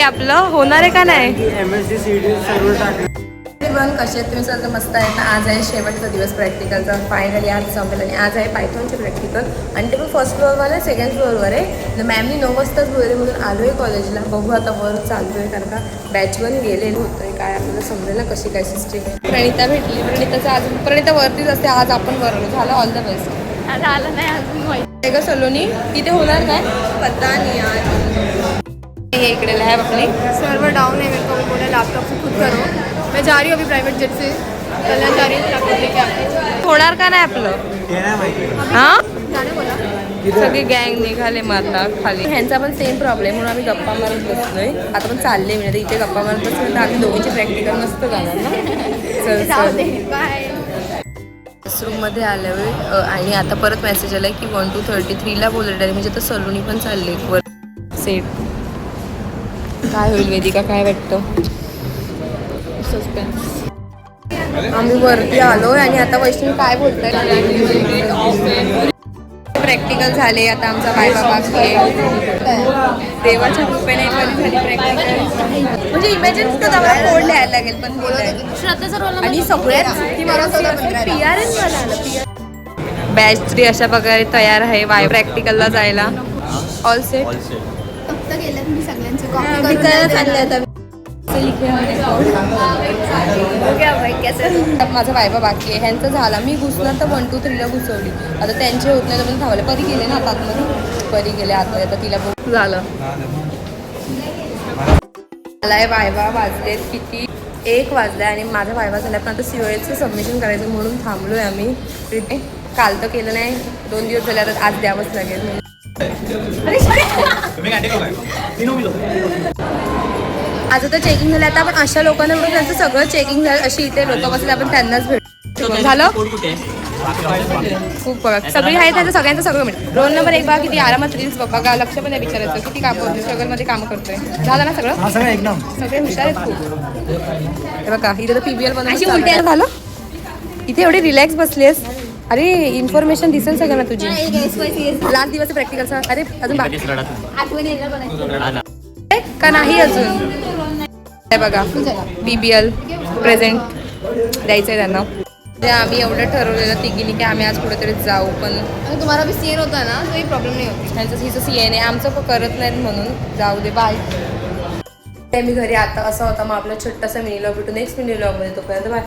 आपलं होणार आहे का नाही? कसे तुम्ही सगळं मस्त आहेत ना. आज आहे शेवटचा दिवस प्रॅक्टिकलचा. फायनली आज संपलं आणि आज आहे पायथॉनचे प्रॅक्टिकल आणि ते पण फर्स्ट फ्लोअरवर आहे, सेकंड फ्लोअरवर आहे. मॅमनी 9 वाजताच बोलले म्हणून आलो आहे कॉलेजला. बघू आता वर चालतो आहे कारण का बॅच 1 गेलेलं होतं आहे. काय आपल्याला समजेल ना कशी काय सिस्टीम आहे. प्रणिता भेटली. प्रणिताचं आज प्रणिता वरतीच असते, आज आपण वर झालं. All the best. आज आलं नाही अजून माहिती का सलोनी तिथे होणार काय पता नाही आज. हे इकडे लॅब आपली सर्वर डाउन है, मेरे को बोला लैपटॉप से खुद करो. मैं जा रही हूँ अभी प्राइवेट जेट से कल्याण जा रही हूँ, लैपटॉप लेके आके. होणार का नाही आपलं? हा जाने बोला. सगळी गँग निघाले माता खाली. ह्यांचा पण सेम प्रॉब्लेम म्हणून आम्ही गप्पा मारत बसलोय. आता पण चालले म्हणजे इथे गप्पा मारत बसलो तर आम्ही दोघींची प्रॅक्टिकल मस्त जाणार ना. जाओ दे बाय. रूममध्ये आल्यावर आणि आता परत मेसेज आलाय की 1 to 33ला बोलले म्हणजे तर सलोनी पण चालले वर सेट. काय होईल वेदिका, काय वाटतं? सस्पेन्स. आम्ही वरती आलोय आणि आता वैष्णवी काय बोलताय? प्रॅक्टिकल झाले. आता आमचा बाय बाबा देवाच्या कृपेने कधी झाली प्रॅक्टिकल. म्हणजे इमॅजिन तर आम्हाला कोड लिहायला लागेल पण आणि सगळ्यात बॅच 3 अशा प्रकारे तयार आहे बाय प्रॅक्टिकलला जायला. ऑल सेट फक्त गेल्यात मी सगळ्यांचे माझा वायबा बाकी आहे. ह्यांचं झाला. मी घुसणार तर 1 to 3ला घुसवली. आता त्यांचे होत नाही तर पण थांबले. परी गेले ना आता आतमध्ये. परी गेले आतमध्ये. आता तिला बघ झालं. मला वायबा वाजलेत किती 1 वाजलाय आणि माझा वायबा झाला पण आता COLचं सबमिशन करायचं म्हणून थांबलोय आम्ही. काल तर केलं नाही, 2 दिवस झाले. आता आज द्यावंच लागेल. आज आता चेकिंग झालं. आता आपण अशा लोकांना म्हणून त्यांचं सगळं चेकिंग झालं. अशी इथे लोक बसले आपण त्यांनाच भेटू झालं. खूप बघा सगळी आहे त्यांचं सगळ्यांचं सगळं मिळतं. रोल नंबर 1 बघा किती आरामात रील्स बघा. लक्ष पण नाही विचारायचं किती काम करतो, स्ट्रगलमध्ये काम करतोय. झालं ना सगळं सगळे हुशार आहेत खूप. हे बघा इथे तर PBL बनवून झालं. इथे एवढी रिलॅक्स बसलीस. अरे इन्फॉर्मेशन दिसेल सगळ्यांना तुझी. लास्ट दिवस प्रॅक्टिकलचा. अरे अजून का नाही अजून. हे बघा PBL प्रेझेंट द्यायचं आहे त्यांना. आम्ही एवढं ठरवलेलं तिघींनी की आम्ही आज कुठेतरी जाऊ पण तुम्हाला भी सीएन होता ना काही प्रॉब्लेम नाही होती. त्यांचं हिचं CN आहे आमचं करत नाहीत म्हणून जाऊ दे बाय. मी घरी आता असा होता. मग आपला छोटासा मिनी व्लॉग भेटू नेक्स्ट मिनी व्लॉगमध्ये. तोपर्यंत बाय.